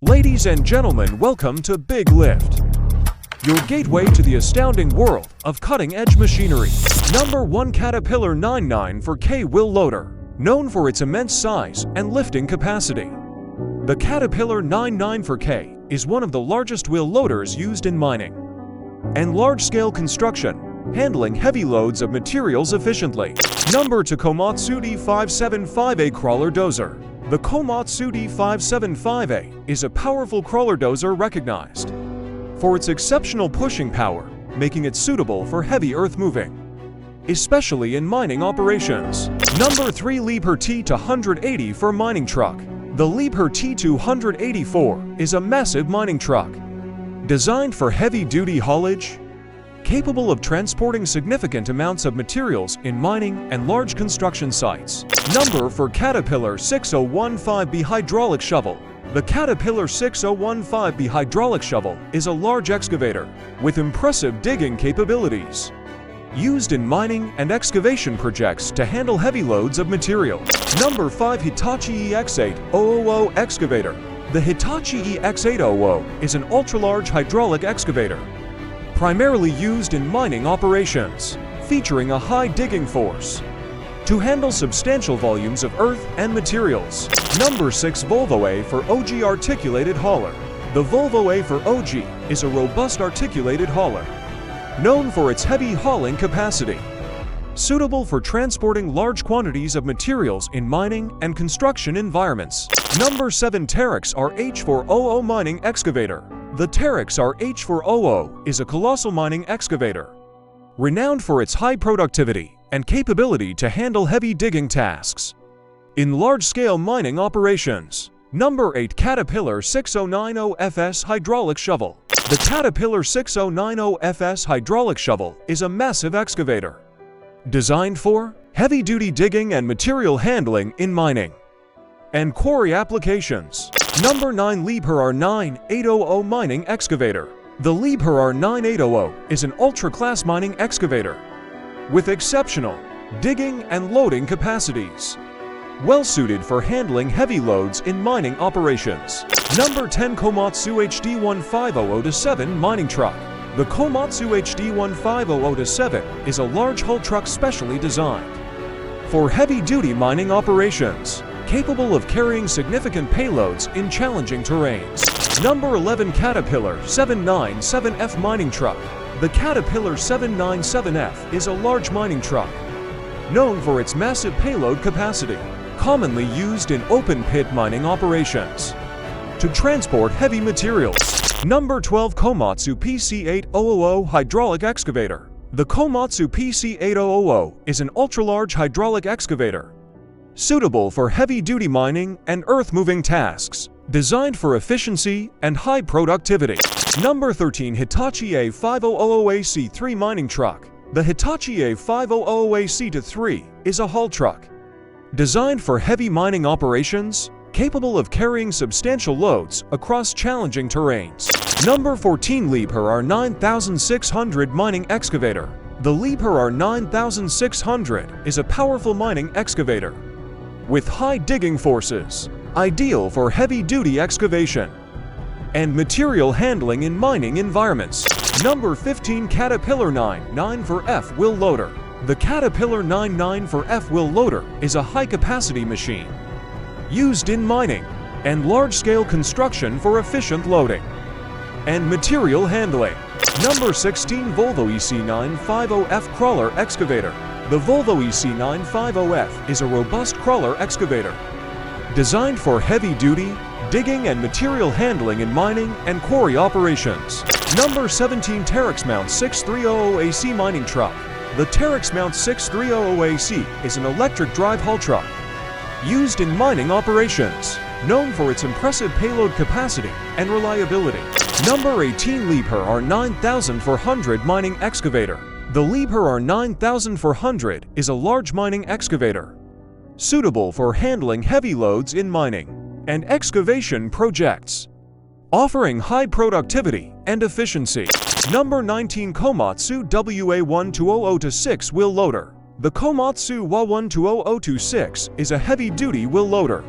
Ladies and gentlemen, welcome to Big Lift, your gateway to the astounding world of cutting-edge machinery. Number 1. Caterpillar 994K Wheel Loader. Known for its immense size and lifting capacity, the Caterpillar 994K is one of the largest wheel loaders used in mining and large-scale construction, handling heavy loads of materials efficiently. Number 2. Komatsu D575A Crawler Dozer. The Komatsu D575A is a powerful crawler dozer recognized for its exceptional pushing power, making it suitable for heavy earth moving, especially in mining operations. Number 3. Liebherr T280 for mining truck. The Liebherr T284 is a massive mining truck designed for heavy-duty haulage, capable of transporting significant amounts of materials in mining and large construction sites. Number 4. Caterpillar 6015B Hydraulic Shovel. The Caterpillar 6015B hydraulic shovel is a large excavator with impressive digging capabilities, used in mining and excavation projects to handle heavy loads of material. Number 5. Hitachi EX8000 Excavator. The Hitachi EX8000 is an ultra-large hydraulic excavator, primarily used in mining operations, featuring a high digging force to handle substantial volumes of earth and materials. Number 6. Volvo A for OG Articulated Hauler. The Volvo A for OG is a robust articulated hauler, known for its heavy hauling capacity, suitable for transporting large quantities of materials in mining and construction environments. Number 7. Terex RH400 Mining Excavator. The Terex RH400 is a colossal mining excavator, renowned for its high productivity and capability to handle heavy digging tasks in large-scale mining operations. Number 8. Caterpillar 6090FS Hydraulic Shovel. The Caterpillar 6090FS hydraulic shovel is a massive excavator designed for heavy-duty digging and material handling in mining and quarry applications. Number 9. Liebherr R9800 Mining Excavator. The Liebherr R9800 is an ultra-class mining excavator with exceptional digging and loading capacities, well-suited for handling heavy loads in mining operations. Number 10. Komatsu HD1500-7 Mining Truck. The Komatsu HD1500-7 is a large hull truck specially designed for heavy-duty mining operations, capable of carrying significant payloads in challenging terrains. Number 11. Caterpillar 797F Mining Truck. The Caterpillar 797F is a large mining truck, known for its massive payload capacity, commonly used in open-pit mining operations to transport heavy materials. Number 12. Komatsu PC8000 Hydraulic Excavator. The Komatsu PC8000 is an ultra-large hydraulic excavator, suitable for heavy-duty mining and earth-moving tasks, designed for efficiency and high productivity. Number 13. Hitachi A5000AC3 Mining Truck. The Hitachi A5000AC3 is a haul truck designed for heavy mining operations, capable of carrying substantial loads across challenging terrains. Number 14. Liebherr R9600 Mining Excavator. The Liebherr R9600 is a powerful mining excavator with high digging forces, ideal for heavy-duty excavation and material handling in mining environments. Number 15. Caterpillar 994F Wheel Loader. The Caterpillar 994F Wheel Loader is a high-capacity machine used in mining and large-scale construction for efficient loading and material handling. Number 16. Volvo EC950F Crawler Excavator. The Volvo EC950F is a robust crawler excavator designed for heavy-duty digging and material handling in mining and quarry operations. Number 17. Terex Mount 6300AC Mining Truck. The Terex Mount 6300AC is an electric drive haul truck used in mining operations, known for its impressive payload capacity and reliability. Number 18. Liebherr R9400 Mining Excavator. The Liebherr R9400 is a large mining excavator, suitable for handling heavy loads in mining and excavation projects, offering high productivity and efficiency. Number 19. Komatsu WA12002-6 Wheel Loader. The Komatsu WA12002-6 is a heavy-duty wheel loader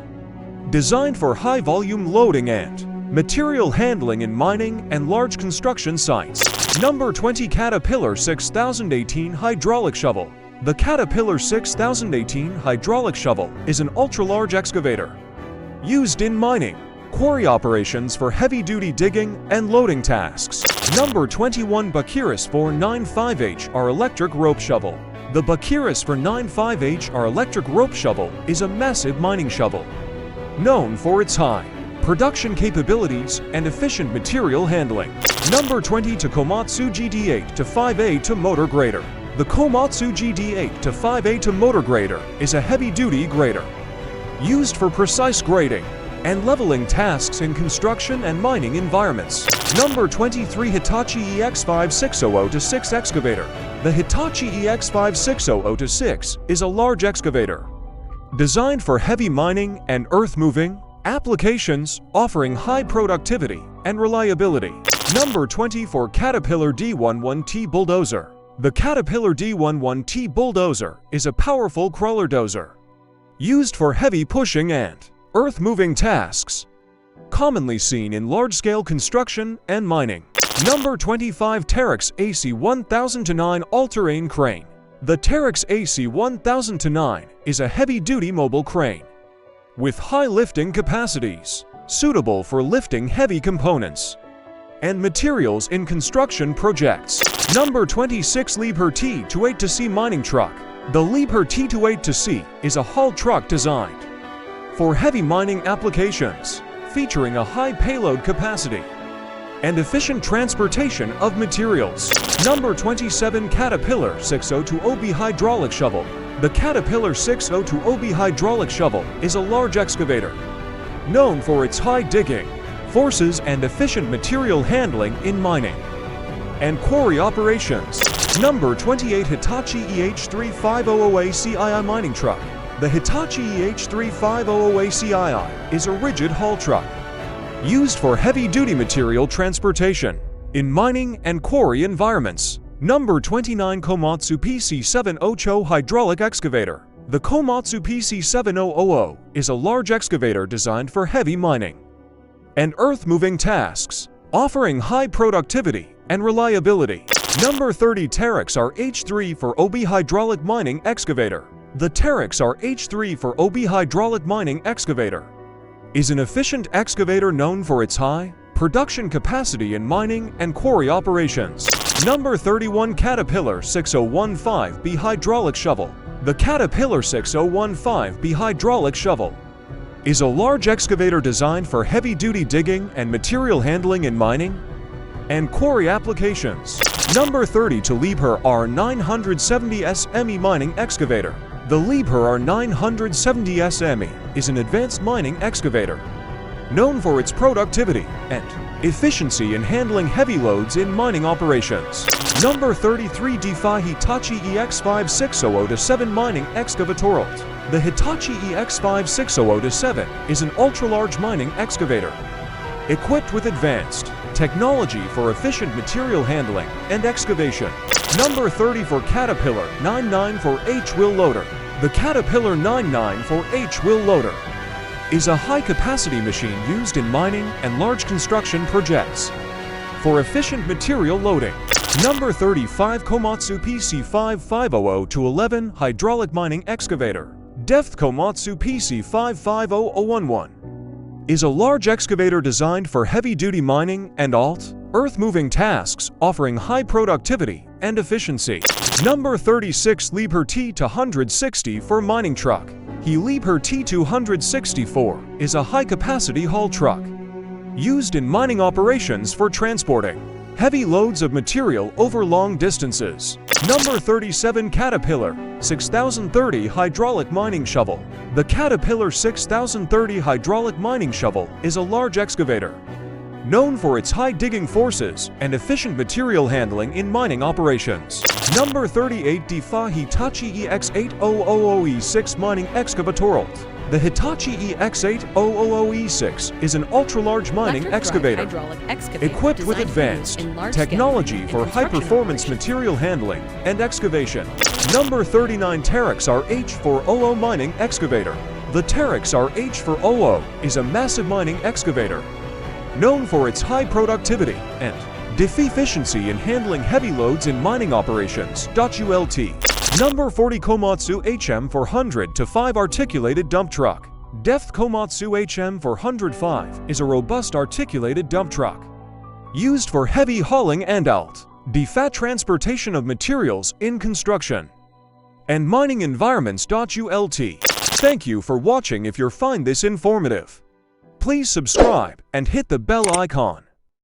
designed for high-volume loading and material handling in mining and large construction sites. Number 20 Caterpillar 6018 Hydraulic Shovel. The Caterpillar 6018 hydraulic shovel is an ultra-large excavator used in mining, quarry operations for heavy-duty digging and loading tasks. Number 21 Behemoths 495HR Electric Rope Shovel. The Behemoths 495HR Electric Rope Shovel is a massive mining shovel known for its high production capabilities and efficient material handling. Number 20 Komatsu GD8-5A motor grader. The Komatsu GD8-5A motor grader is a heavy-duty grader used for precise grading and leveling tasks in construction and mining environments. Number 23 Hitachi EX5600-6 excavator. The Hitachi EX5600-6 is a large excavator designed for heavy mining and earth-moving applications, offering high productivity and reliability. Number 24 Caterpillar D11T Bulldozer. The Caterpillar D11T Bulldozer is a powerful crawler dozer used for heavy pushing and earth-moving tasks, commonly seen in large-scale construction and mining. Number 25 Terex AC1000-9 All-Terrain Crane. The Terex AC1000-9 is a heavy-duty mobile crane with high lifting capacities, suitable for lifting heavy components and materials in construction projects. Number 26 Liebherr T28C Mining Truck. The Liebherr T28C is a haul truck designed for heavy mining applications, featuring a high payload capacity and efficient transportation of materials. Number 27 Caterpillar 602OB Hydraulic Shovel. The Caterpillar 602OB Hydraulic Shovel is a large excavator known for its high digging forces and efficient material handling in mining and quarry operations. Number 28 Hitachi EH3500ACII Mining Truck. The Hitachi EH3500ACII is a rigid haul truck used for heavy-duty material transportation in mining and quarry environments. Number 29 Komatsu PC700 Hydraulic Excavator. The Komatsu PC700 is a large excavator designed for heavy mining and earth-moving tasks, offering high productivity and reliability. Number 30 Terex RH3-4OB Hydraulic Mining Excavator. The Terex RH3-4OB Hydraulic Mining Excavator is an efficient excavator known for its high production capacity in mining and quarry operations. Number 31 Caterpillar 6015B Hydraulic Shovel. The Caterpillar 6015B Hydraulic Shovel is a large excavator designed for heavy-duty digging and material handling in mining and quarry applications. Number 30 Liebherr R970 SME Mining Excavator. The Liebherr R970 SME is an advanced mining excavator known for its productivity and efficiency in handling heavy loads in mining operations. Number 33 Hitachi EX5600-7 Mining Excavatoralt. The Hitachi EX5600-7 is an ultra-large mining excavator equipped with advanced technology for efficient material handling and excavation. Number 30 for Caterpillar 994H Wheel Loader. The Caterpillar 994H Wheel Loader is a high-capacity machine used in mining and large construction projects for efficient material loading. Number 35 Komatsu PC5500-11 Hydraulic Mining Excavator. Depth Komatsu PC550011 is a large excavator designed for heavy-duty mining and earth-moving tasks, offering high productivity and efficiency. Number 36 Liebherr T260 for Mining Truck. The Liebherr T264 is a high-capacity haul truck used in mining operations for transporting heavy loads of material over long distances. Number 37 Caterpillar 6030 Hydraulic Mining Shovel. The Caterpillar 6030 Hydraulic Mining Shovel is a large excavator known for its high digging forces and efficient material handling in mining operations. Number 38 Hitachi EX8000E6 Mining Excavatoralt. The Hitachi EX8000E6 is an ultra-large mining excavator equipped with advanced technology for high-performance material handling and excavation. Number 39 Terex RH400 Mining Excavator. The Terex RH400 is a massive mining excavator known for its high productivity and efficiency in handling heavy loads in mining operations. ULT. Number 40 Komatsu HM400 to 5 articulated dump truck. Depth Komatsu HM405 is a robust articulated dump truck used for heavy hauling and fat transportation of materials in construction and mining environments. ULT. Thank you for watching. If you find this informative, please subscribe and hit the bell icon.